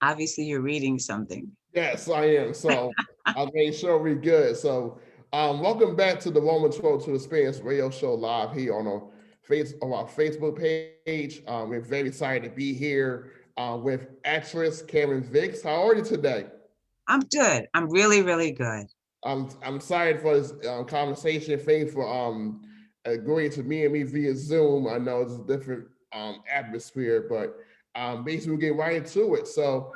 Obviously, you're reading something. Yes, I am. So I made sure we good. So welcome back to the Woman 12 Experience radio show live here on our Facebook page. We're very excited to be here with actress Karen Vicks. How are you today? I'm good. I'm really, really good. I'm excited for this conversation. Thanks for agreeing to me and me via Zoom. I know it's a different atmosphere, but basically we'll get right into it. So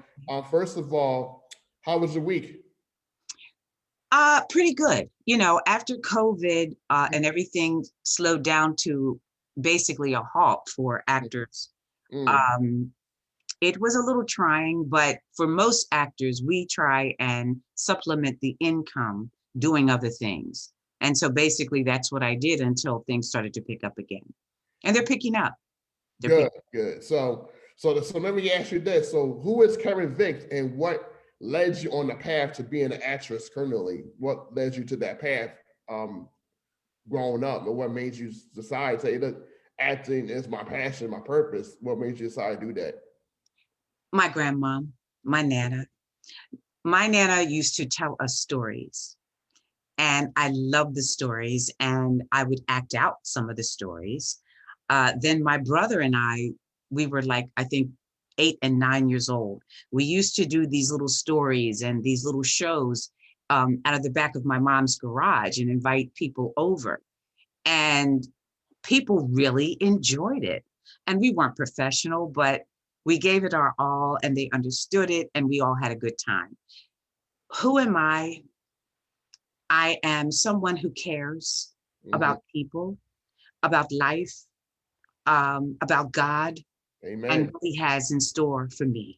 first of all, how was your week? Pretty good. After COVID and everything slowed down to basically a halt for actors, Mm, um, it was a little trying, but for most actors, we try and supplement the income doing other things. And so basically that's what I did until things started to pick up again. And they're picking up. They're good, picking. good. So let me ask you this. So who is Karen Vick and what led you on the path to being an actress currently? What led you to that path um, growing up? And what made you decide, say, look, acting is my passion, my purpose? What made you decide to do that? My grandma, my nana. My nana used to tell us stories, and I loved the stories, and I would act out some of the stories. Then my brother and we were like, I think, 8 and 9 years old. We used to do these little stories and these little shows out of the back of my mom's garage and invite people over. And people really enjoyed it. And we weren't professional, but we gave it our all and they understood it and we all had a good time. Who am I? I am someone who cares Hmm. about people, about life, about God, and Amen. what He has in store for me.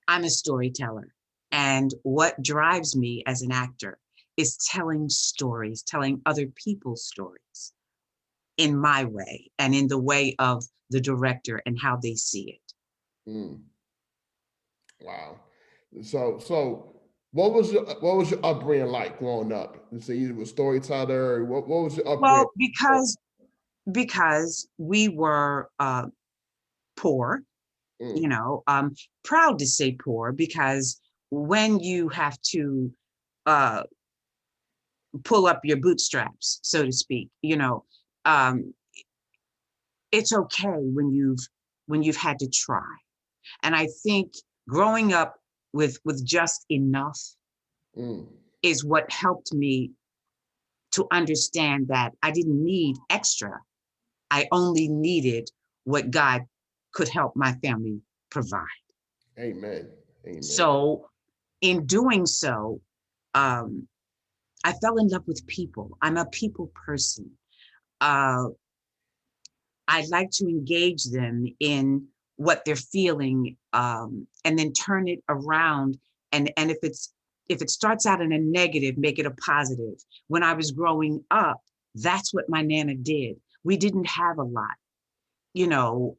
I'm a storyteller. And what drives me as an actor is telling stories, telling other people's stories in my way and in the way of the director and how they see it. Mm, wow. So what was your upbringing like growing up? You say you were a storyteller. What was your upbringing? Well, because we were poor, you Mm, know, proud to say poor because when you have to uh, pull up your bootstraps, so to speak, um, it's okay when you've had to try. And I think growing up with just enough mm, is what helped me to understand that I didn't need extra. I only needed what God could help my family provide. amen. Amen. So in doing so, um, I fell in love with people. I'm a people person. Uh, I like to engage them in what they're feeling, and then turn it around. And if it starts out in a negative, make it a positive. When I was growing up, that's what my nana did. We didn't have a lot, you know.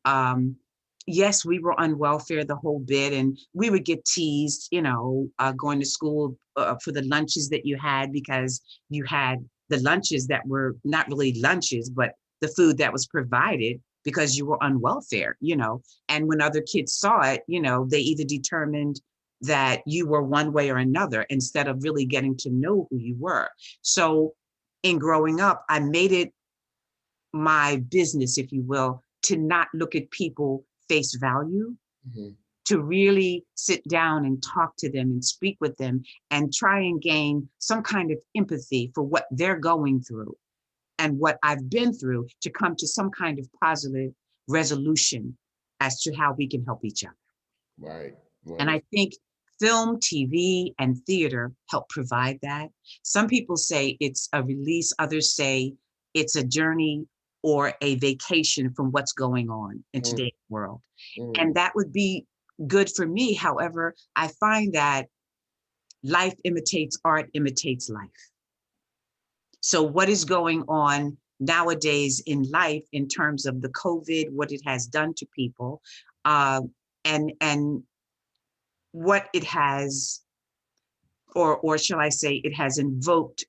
Yes, we were on welfare the whole bit, and we would get teased, going to school for the lunches that you had because you had the lunches that were not really lunches, but the food that was provided because you were on welfare. And when other kids saw it, they either determined that you were one way or another instead of really getting to know who you were. So in growing up, I made it my business, if you will, to not look at people face value, Mhm. to really sit down and talk to them and speak with them and try and gain some kind of empathy for what they're going through and what I've been through to come to some kind of positive resolution as to how we can help each other. Right. And Right. I think film, TV, and theater help provide that. Some people say it's a release, others say it's a journey or a vacation from what's going on in Mm, today's world. And mm, that would be good for me. However, I find that life imitates art, imitates life. So, what is going on nowadays in life in terms of the COVID, what it has done to people, uh, and what it has, or shall I say, it has invoked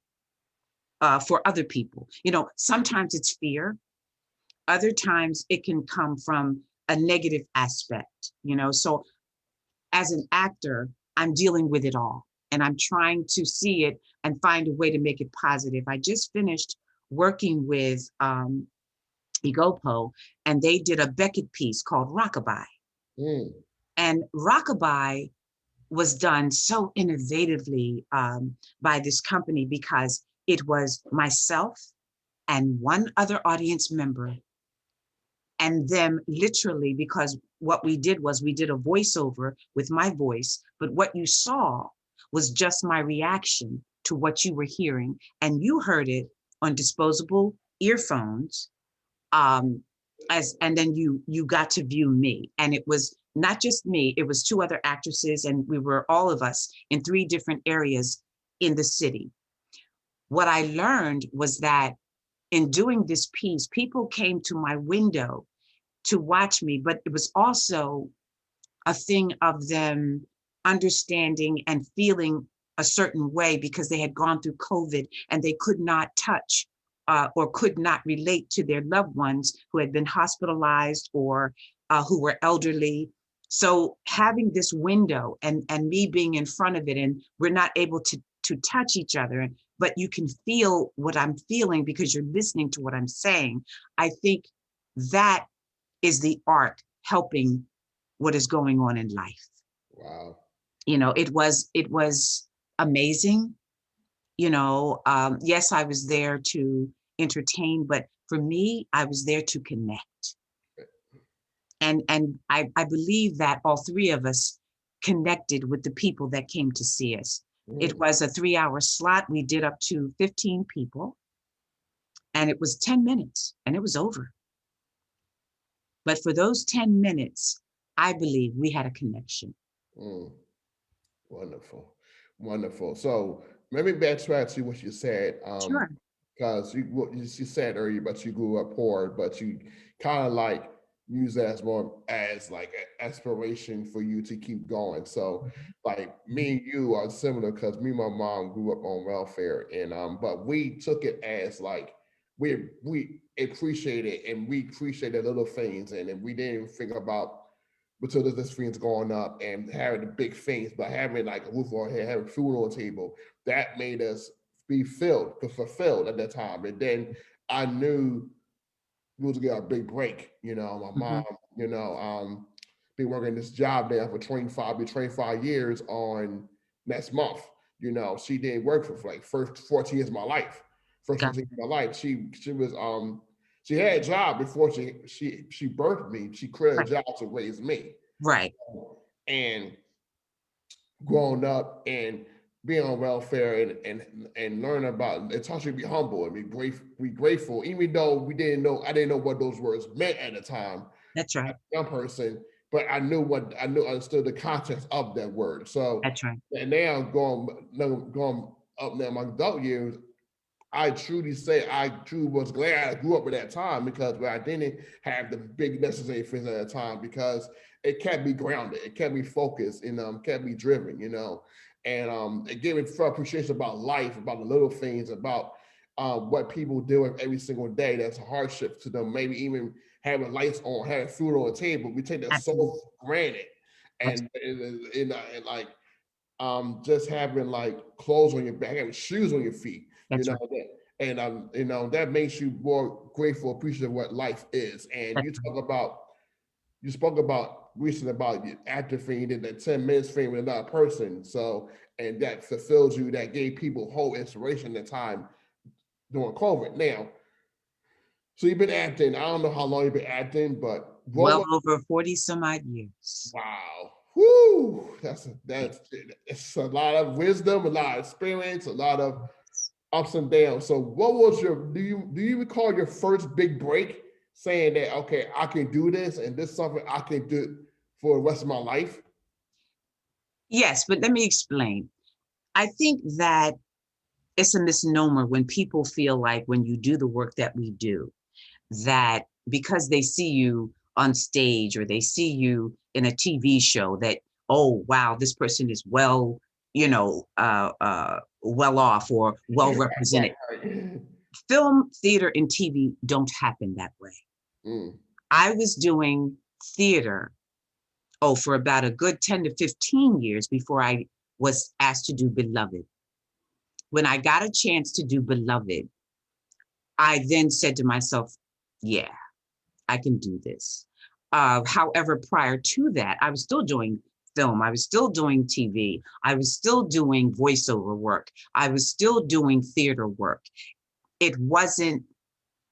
for other people. Sometimes it's fear, other times it can come from a negative aspect. So as an actor, I'm dealing with it all and I'm trying to see it and find a way to make it positive. I just finished working with Igopo, and they did a Beckett piece called Rockabye. Mm. And Rockabye was done so innovatively by this company because it was myself and one other audience member and them literally, because what we did was we did a voiceover with my voice, but what you saw was just my reaction to what you were hearing, and you heard it on disposable earphones, um, and then you got to view me, and it was not just me, it was two other actresses, and we were all of us in three different areas in the city. What I learned was that in doing this piece, people came to my window to watch me, but it was also a thing of them understanding and feeling a certain way because they had gone through COVID and they could not touch or could not relate to their loved ones who had been hospitalized or who were elderly. So having this window and me being in front of it, and we're not able to touch each other, but you can feel what I'm feeling because you're listening to what I'm saying. I think that is the art helping what is going on in life. Wow. You know, it was amazing. You know, yes, I was there to entertain, but for me, I was there to connect. And I believe that all three of us connected with the people that came to see us. It Mm. was a 3-hour slot. We did up to 15 people, and it was 10 minutes, and it was over. But for those 10 minutes, I believe we had a connection. Mm. Wonderful, wonderful. So let me backtrack to what you said, Sure. because you said earlier, but you grew up poor, but you kind of like use that as more as like aspiration for you to keep going. So like me and you are similar because me and my mom grew up on welfare, and but we took it as like we appreciate it and we appreciate the little things, and we didn't think about until this thing's going up and having the big things, but having like a roof on our head, having food on the table, that made us be fulfilled at that time. And then I knew we was gonna get a big break. You know, my mom, Mhm. you know, been working this job there for 25 years on next month. You know, she didn't work for like first 14 years of my life. First Got 14 years of my life. She was she had a job before she birthed me. She created right, a job to raise me. right, And growing up and being on welfare and learn about it taught you to be humble and be grateful, even though I didn't know what those words meant at the time, that's right, young person, but understood the context of that word. So that's right, and now going up now in my adult years, I truly say I truly was glad I grew up at that time because I didn't have the big necessary things at that time because it kept me grounded, it kept me focused, and kept me driven, you know, and it gave me full appreciation about life, about the little things, about what people deal with every single day. That's a hardship to them. Maybe even having lights on, having food on the table, we take that so absolutely, for granted, abs- and like just having like clothes on your back, having shoes on your feet, you that's know, right, and you know, that makes you more grateful, appreciative of what life is. And that's right, you spoke about recently about the actor thing, you did that 10 minutes thing with another person. So and that fulfills you, that gave people whole inspiration at the time during COVID. Now, so you've been acting, I don't know how long you've been acting, but what well was over 40 some odd years. wow. Whoo! Yeah. That's it's a lot of wisdom, a lot of experience, a lot of ups and downs. So what was your do you recall your first big break saying that okay, I can do this and this is something I can do for the rest of my life? Yes, but let me explain. I think that it's a misnomer when people feel like when you do the work that we do, that because they see you on stage or they see you in a TV show that, oh, wow, this person is well, well off or well Right, represented. right. Film, theater, and TV don't happen that way. Mm, I was doing theater Oh, for about a good 10 to 15 years before I was asked to do Beloved. When I got a chance to do Beloved, I then said to myself, yeah, I can do this. However, prior to that, I was still doing film. I was still doing TV. I was still doing voiceover work. I was still doing theater work. It wasn't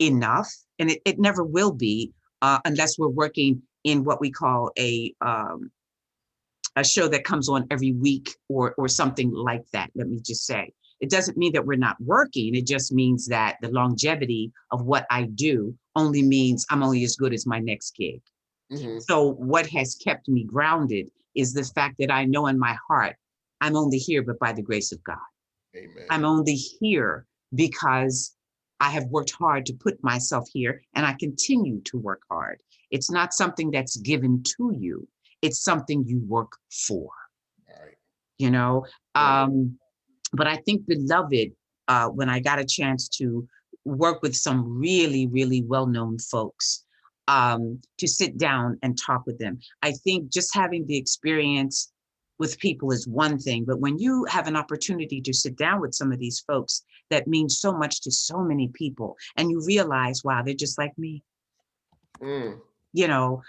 enough, and it never will be unless we're working in what we call a show that comes on every week or something like that. Let me just say, it doesn't mean that we're not working. It just means that the longevity of what I do only means I'm only as good as my next gig. Hmm. So what has kept me grounded is the fact that I know in my heart, I'm only here, but by the grace of God. I'm Amen. only here because I have worked hard to put myself here and I continue to work hard. It's not something that's given to you. It's something you work for, All right. you know? Right. But I think Beloved, when I got a chance to work with some really, really well-known folks, to sit down and talk with them, I think just having the experience with people is one thing, but when you have an opportunity to sit down with some of these folks that means so much to so many people, and you realize, wow, they're just like me, Mm. you know,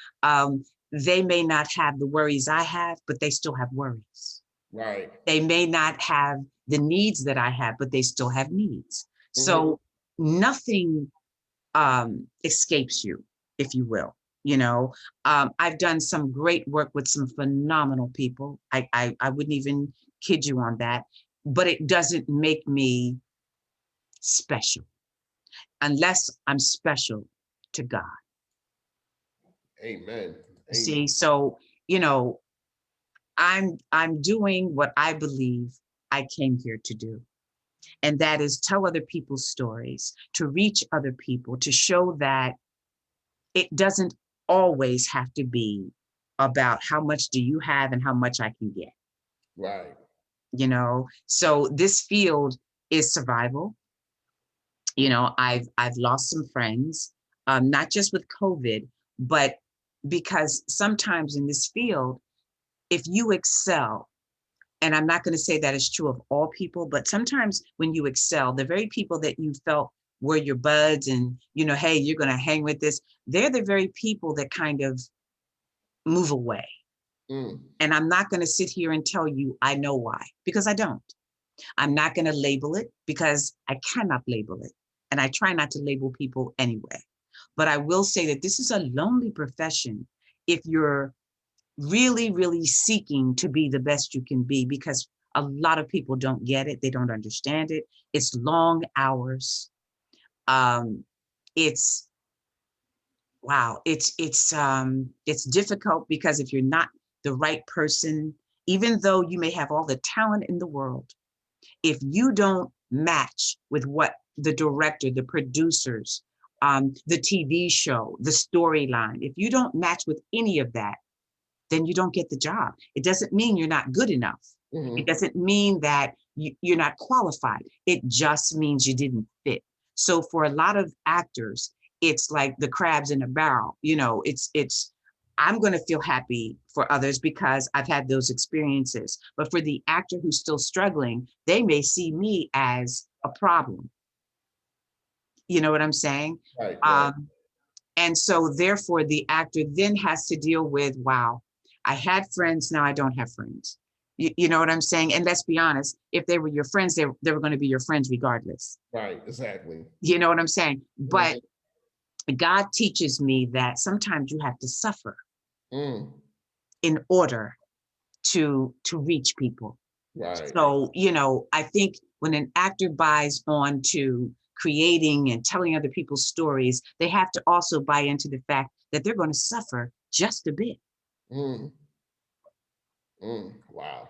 they may not have the worries I have, but they still have worries. Right. They may not have the needs that I have, but they still have needs. Hmm. So nothing escapes you, if you will. You know, I've done some great work with some phenomenal people. I wouldn't even kid you on that, but it doesn't make me special unless I'm special to God. Amen. You Amen. see, so you know, I'm doing what I believe I came here to do. And that is tell other people's stories, to reach other people, to show that it doesn't always have to be about how much do you have and how much I can get, Right. you know? So this field is survival. You know, I've lost some friends, not just with COVID, but because sometimes in this field, if you excel, and I'm not going to say that is true of all people, but sometimes when you excel, the very people that you felt were your buds and, you know, hey, you're going to hang with this, they're the very people that kind of move away. Mm. And I'm not going to sit here and tell you I know why, because I don't. I'm not going to label it because I cannot label it. And I try not to label people anyway. But I will say that this is a lonely profession if you're really, really seeking to be the best you can be, because a lot of people don't get it. They don't understand it. It's long hours. Um, it's wow. It's difficult because if you're not the right person, even though you may have all the talent in the world, if you don't match with what the director, the producers, the TV show, the storyline, if you don't match with any of that, then you don't get the job. It doesn't mean you're not good enough. It Hmm. doesn't mean that you're not qualified. It just means you didn't fit. So for a lot of actors, it's like the crabs in a barrel. You know, I'm going to feel happy for others because I've had those experiences. But for the actor who's still struggling, they may see me as a problem. You know what I'm saying? Right. Right. Um, and so therefore the actor then has to deal with, wow, I had friends, now I don't have friends. You know what I'm saying? And let's be honest, if they were your friends, they were going to be your friends regardless. Right. Exactly. You know what I'm saying? But Hmm. God teaches me that sometimes you have to suffer Mm. in order to reach people. Right. So, you know, I think when an actor buys on to creating and telling other people's stories, they have to also buy into the fact that they're going to suffer just a bit. Mm. Mm. Wow.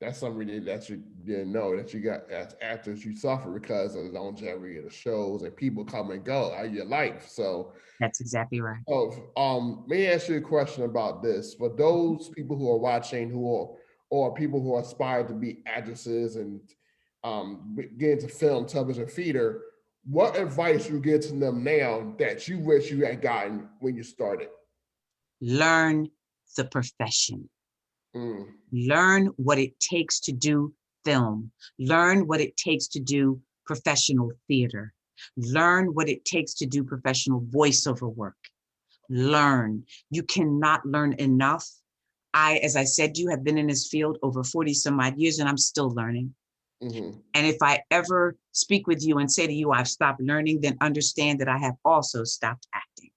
That's something that you didn't know that you got as actors you suffer because of the longevity of the shows and people come and go out of your life. So, That's exactly right. let me ask you a question about this. For those people who are watching, who are or people who aspire to be actresses and get into film, television, theater, what advice you give to them now that you wish you had gotten when you started? Learn the profession. Mm. Learn what it takes to do film. Learn what it takes to do professional theater. Learn what it takes to do professional voiceover work. Learn. You cannot learn enough. As I said, you have been in this field over 40 some odd years, and I'm still learning. Mm-hmm. And if I ever speak with you and say to you, I've stopped learning, then understand that I have also stopped acting.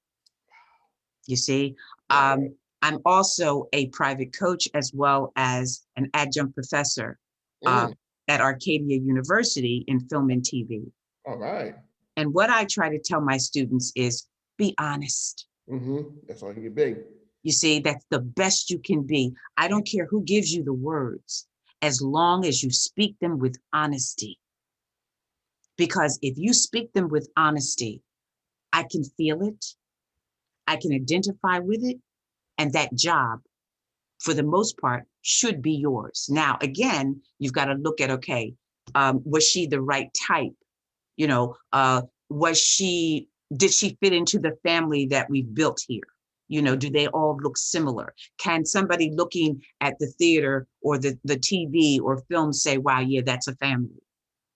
You see, Right. I'm also a private coach as well as an adjunct professor uh, Mm. at Arcadia University in film and TV. All right. And what I try to tell my students is be honest. Mm-hmm. That's all you can be. You see, that's the best you can be. I don't care who gives you the words, as long as you speak them with honesty. Because if you speak them with honesty, I can feel it, I can identify with it, and that job, for the most part, should be yours. Now, again, you've got to look at, okay, was she the right type? You know, did she fit into the family that we've built here? You know, do they all look similar? Can somebody looking at the theater or the TV or film say, wow, yeah, that's a family?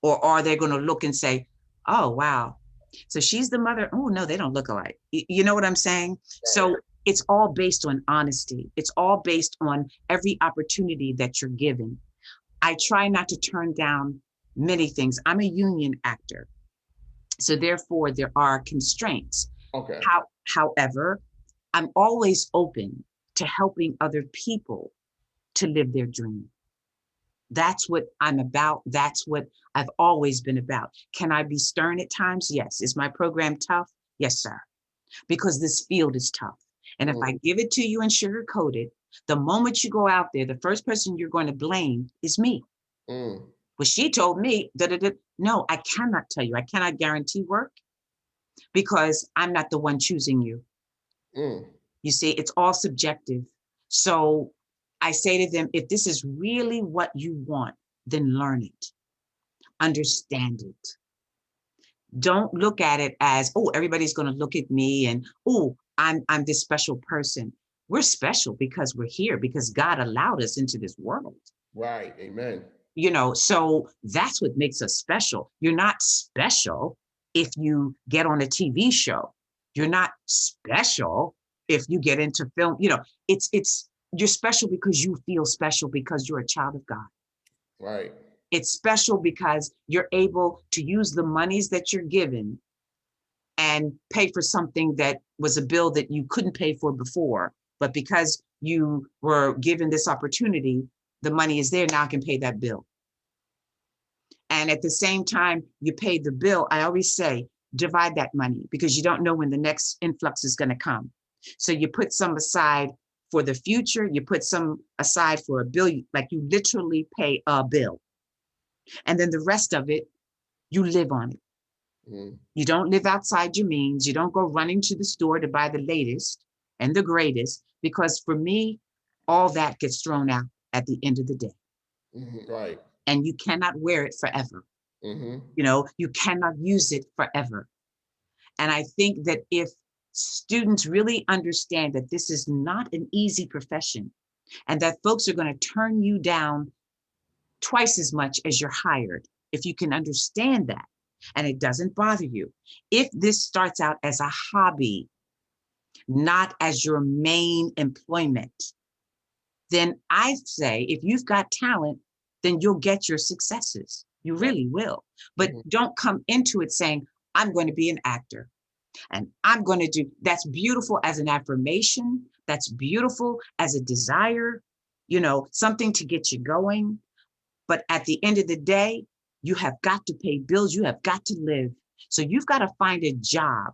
Or are they going to look and say, oh, wow, so she's the mother? Oh, no, they don't look alike. You know what I'm saying? Right. So it's all based on honesty. It's all based on every opportunity that you're given. I try not to turn down many things. I'm a union actor. So therefore, there are constraints. Okay. However, I'm always open to helping other people to live their dream. That's what I'm about. That's what I've always been about. Can I be stern at times? Yes. Is my program tough? Yes, sir. Because this field is tough. And if Mm. I give it to you and sugarcoat it, the moment you go out there, the first person you're going to blame is me. Mm. Well, she told me, no, I cannot tell you. I cannot guarantee work because I'm not the one choosing you. Mm. You see, it's all subjective. So I say to them, if this is really what you want, then learn it, understand it. Don't look at it as, oh, everybody's going to look at me and, oh, I'm this special person. We're special because we're here, because God allowed us into this world. Right. Amen. You know, so that's what makes us special. You're not special if you get on a TV show. You're not special if you get into film. You know, you're special because you feel special because you're a child of God. Right. It's special because you're able to use the monies that you're given and pay for something that was a bill that you couldn't pay for before. But because you were given this opportunity, the money is there. Now I can pay that bill. And at the same time you pay the bill, I always say, divide that money because you don't know when the next influx is going to come. So you put some aside for the future, you put some aside for a bill, like you literally pay a bill. And then the rest of it, you live on it. Mm. You don't live outside your means. You don't go running to the store to buy the latest and the greatest, because for me, all that gets thrown out at the end of the day. Mm-hmm. Right. And you cannot wear it forever. Mm-hmm. You know, you cannot use it forever. And I think that if students really understand that this is not an easy profession and that folks are going to turn you down twice as much as you're hired, if you can understand that and it doesn't bother you, if this starts out as a hobby, not as your main employment, then I say if you've got talent, then you'll get your successes. You Right. really will. But Mm-hmm. don't come into it saying, I'm going to be an actor and I'm going to do, that's beautiful as an affirmation. That's beautiful as a desire, you know, something to get you going. But at the end of the day, you have got to pay bills. You have got to live. So you've got to find a job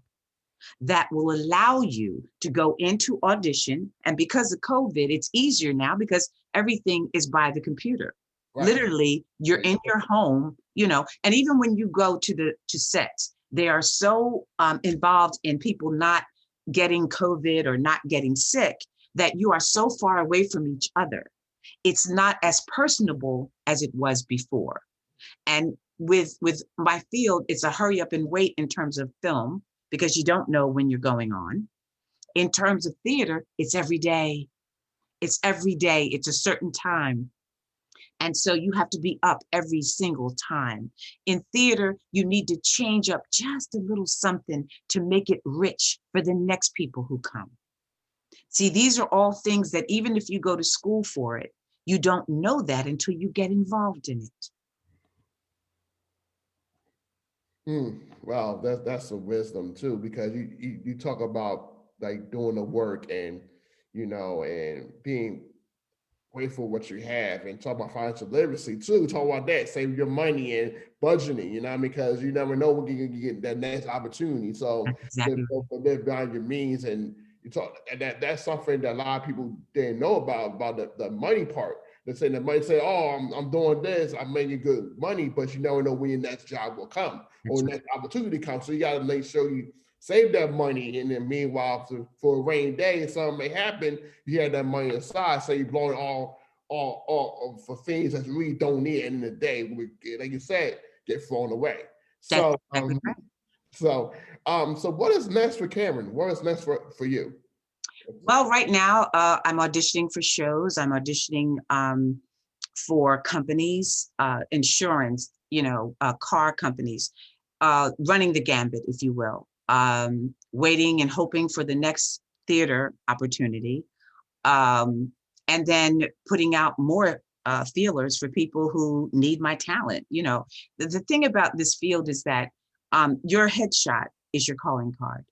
that will allow you to go into audition. And because of COVID, it's easier now because everything is by the computer. Right. Literally, you're Right. in your home, you know, and even when you go to sets, they are so involved in people not getting COVID or not getting sick that you are so far away from each other. It's not as personable as it was before. And with my field, it's a hurry up and wait in terms of film because you don't know when you're going on. In terms of theater, it's every day. It's every day. It's a certain time. And so you have to be up every single time. In theater, you need to change up just a little something to make it rich for the next people who come. See, these are all things that even if you go to school for it, you don't know that until you get involved in it. Wow, that's some wisdom too, because you talk about like doing the work and and being grateful for what you have, and talk about financial literacy too. Talk about that, save your money and budgeting. You know what I mean? Because you never know when you get that next opportunity. So That's exactly right. to live beyond your means, and you talk, and that's something that a lot of people didn't know about the money part. They say the money say, "Oh, I'm doing this, I'm making good money," but you never know when your next job will come or That's right. next opportunity comes. So you got to make sure you save that money, and then meanwhile, for a rainy day, something may happen, you have that money aside. So you blowing all for things that you really don't need. And in the day, like you said, get thrown away. That's So exactly right. so what is next for Karen? What is next for you? Well, right now, I'm auditioning for shows. I'm auditioning for companies, insurance, car companies, running the gambit, if you will, waiting and hoping for the next theater opportunity, and then putting out more feelers for people who need my talent. The thing about this field is that your headshot is your calling card.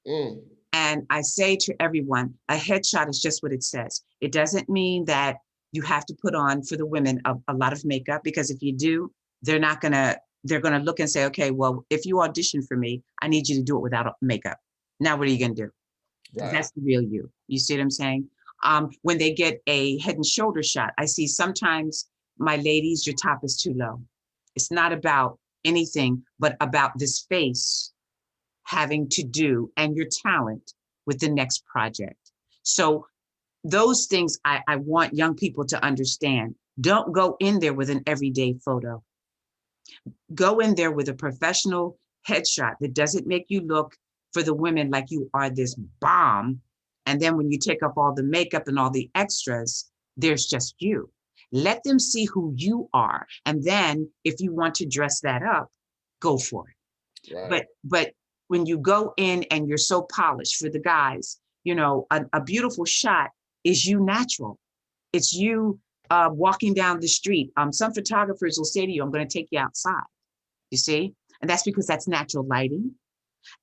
Mm, And I say to everyone, a headshot is just what it says. It doesn't mean that you have to put on, for the women, a lot of makeup, because if you do, they're gonna look and say, okay, well, if you audition for me, I need you to do it without makeup. Now, what are you gonna do? Because right. that's the real you. You see what I'm saying? When they get a head and shoulder shot, I see sometimes, my ladies, your top is too low. It's not about anything but about this face having to do, and your talent, with the next project. So those things I want young people to understand. Don't go in there with an everyday photo. Go in there with a professional headshot that doesn't make you look, for the women, like you are this bomb. And then when you take off all the makeup and all the extras, there's just you. Let them see who you are. And then if you want to dress that up, go for it. Right. But when you go in and you're so polished, for the guys, a beautiful shot is you natural. It's you walking down the street. Some photographers will say to you, I'm going to take you outside. You see? And that's because that's natural lighting.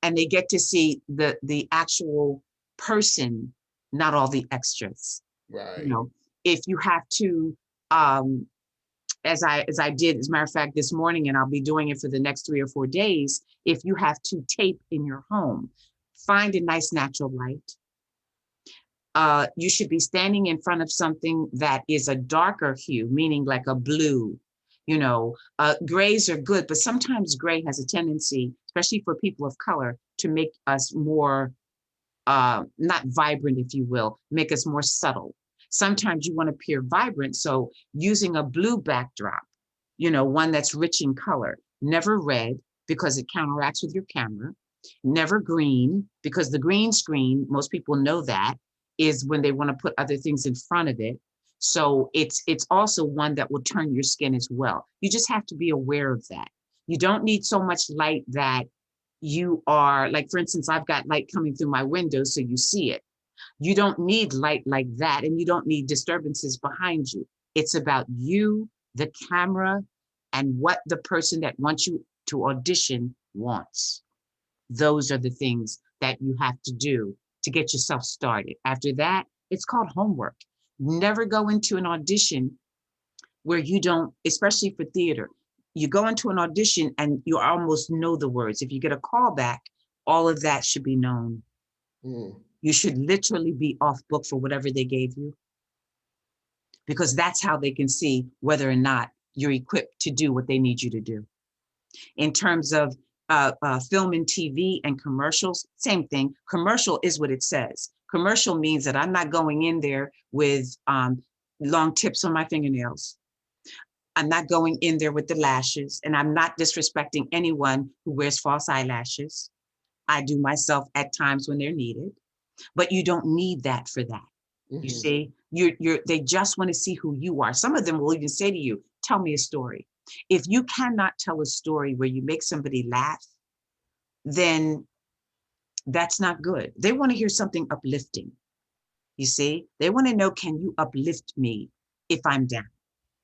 And they get to see the actual person, not all the extras. You Right. know, if you have to, um, as I did, as a matter of fact, this morning, and I'll be doing it for the next 3 or 4 days. If you have to tape in your home, find a nice natural light. You should be standing in front of something that is a darker hue, meaning like a blue. Grays are good, but sometimes gray has a tendency, especially for people of color, to make us more not vibrant, if you will, make us more subtle. Sometimes you want to appear vibrant. So using a blue backdrop, one that's rich in color, never red because it counteracts with your camera, never green because the green screen, most people know that, is when they want to put other things in front of it. So it's also one that will turn your skin as well. You just have to be aware of that. You don't need so much light that you are, like, for instance, I've got light coming through my window so you see it. You don't need light like that, and you don't need disturbances behind you. It's about you, the camera, and what the person that wants you to audition wants. Those are the things that you have to do to get yourself started. After that, it's called homework. Never go into an audition where you don't, especially for theater, you go into an audition and you almost know the words. If you get a call back, all of that should be known. Mm, You should literally be off book for whatever they gave you, because that's how they can see whether or not you're equipped to do what they need you to do. In terms of film and TV and commercials, same thing. Commercial is what it says. Commercial means that I'm not going in there with long tips on my fingernails. I'm not going in there with the lashes, and I'm not disrespecting anyone who wears false eyelashes. I do myself at times when they're needed, but you don't need that for that. You Mhm. see, they just want to see who you are. Some of them will even say to you, tell me a story. If you cannot tell a story where you make somebody laugh, then that's not good. They want to hear something uplifting. You see, they want to know, can you uplift me if I'm down?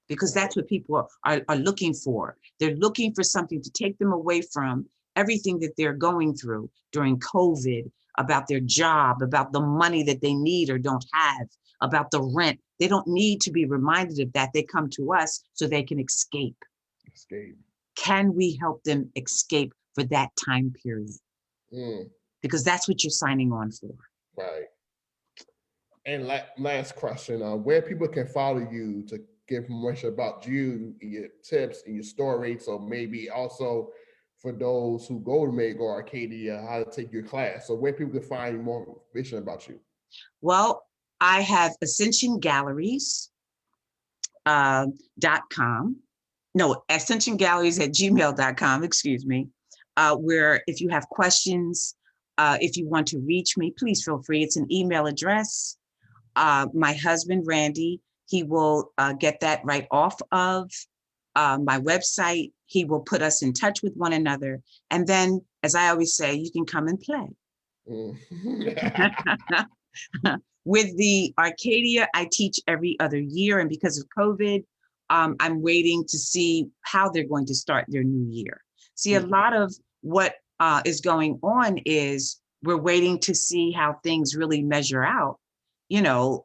Because that's what people are looking for. They're looking for something to take them away from everything that they're going through during COVID, about their job, about the money that they need or don't have, about the rent. They don't need to be reminded of that. They come to us so they can escape. Escape. Can we help them escape for that time period? Mm, Because that's what you're signing on for. right. And last question, where people can follow you to get information about you, your tips and your story. So maybe also for those who go to Mago Arcadia, how to take your class. So where people can find more information about you. Well, I have Ascension Galleries .com. No, Ascension Galleries at gmail.com, excuse me. Where if you have questions, if you want to reach me, please feel free. It's an email address. My husband, Randy, he will get that right off of my website. He will put us in touch with one another. And then, as I always say, you can come and play. Mm. With the Arcadia, I teach every other year. And because of COVID, I'm waiting to see how they're going to start their new year. See, a lot of what is going on is we're waiting to see how things really measure out,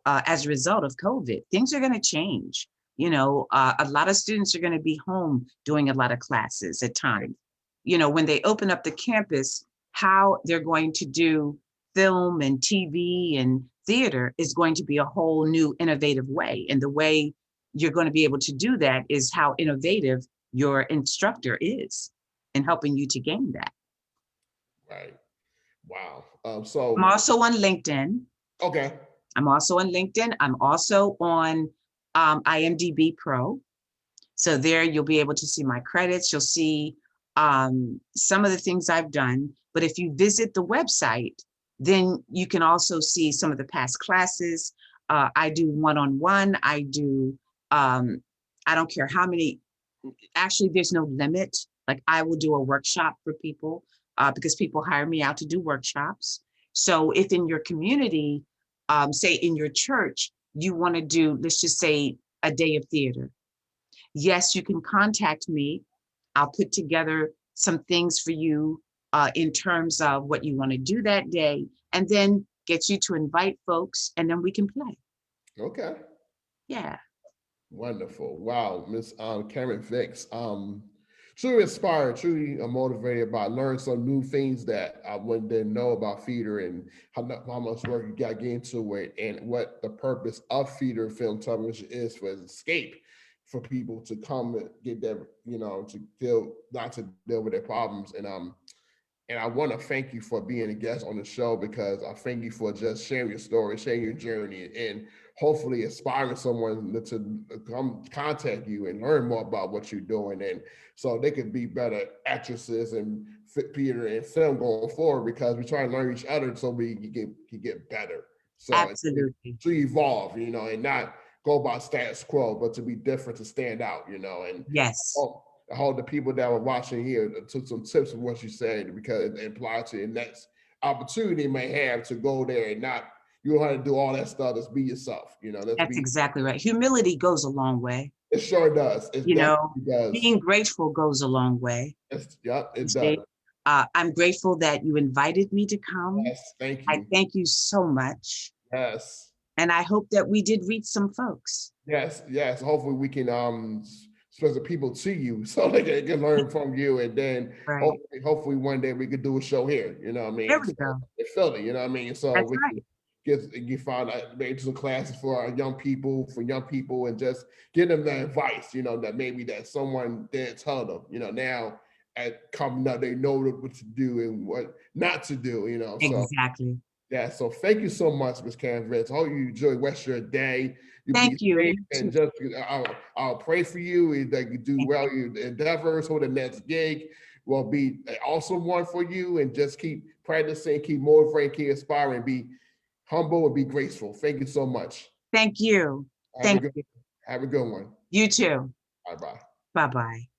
as a result of COVID. Things are going to change. A lot of students are going to be home doing a lot of classes at times. When they open up the campus, how they're going to do film and TV and theater is going to be a whole new innovative way. And the way you're going to be able to do that is how innovative your instructor is in helping you to gain that. Right. Wow. I'm also on LinkedIn. Okay. I'm also on LinkedIn. I'm also on IMDb Pro. So there you'll be able to see my credits. You'll see some of the things I've done. But if you visit the website, then you can also see some of the past classes. I do one-on-one. I don't care how many, actually there's no limit. Like I will do a workshop for people because people hire me out to do workshops. So if in your community, say in your church, you want to do, let's just say a day of theater. Yes, you can contact me. I'll put together some things for you in terms of what you want to do that day, and then get you to invite folks, and then we can play. Okay. Yeah, Wonderful. Wow, Miss Karen Vicks. Truly inspired, truly motivated by learning some new things that I didn't know about theater and how much work you got to get into it and what the purpose of theater film television is for escape for people to come and get their, to deal, not to deal with their problems. And I want to thank you for being a guest on the show because I thank you for just sharing your story, sharing your journey, and hopefully inspiring someone to come contact you and learn more about what you're doing. And so they could be better actresses and theater and film going forward because we try to learn each other so we can get better. So absolutely. to evolve, and not go by status quo, but to be different, to stand out, and Yes, I hope the people that were watching here took some tips from what you said because it applies to the next opportunity they may have to go there and not you don't have to do all that stuff. Just be yourself. Let's that's be. exactly right. Humility goes a long way. It sure does. It You know, definitely does. being grateful goes a long way. Yep, You it does. see, I'm grateful that you invited me to come. Yes, thank I you. thank you so much. Yes, And I hope that we did reach some folks. yes, yes. Hopefully we can spread the people to you so they can learn from you, and then Right. hopefully one day we could do a show here. I There mean, we so, go. in Philly. You know what I mean, so That's we right. can you find maybe some classes for our for young people, and just give them that advice. That maybe that someone didn't tell them. Now at coming up, they know what to do and what not to do. So. Exactly. Yeah, so thank you so much, Ms. Karen Vicks. I hope you enjoy the rest of your day. You be Thank you. safe You and too. just I'll pray for you and that you do Thank well you. your endeavors. So the next gig will be an awesome one for you, and just keep practicing, keep motivating, keep inspiring, be humble and be graceful. Thank you so much. Thank you. Have a Thank good you. have a good one. You too. Bye bye. Bye-bye.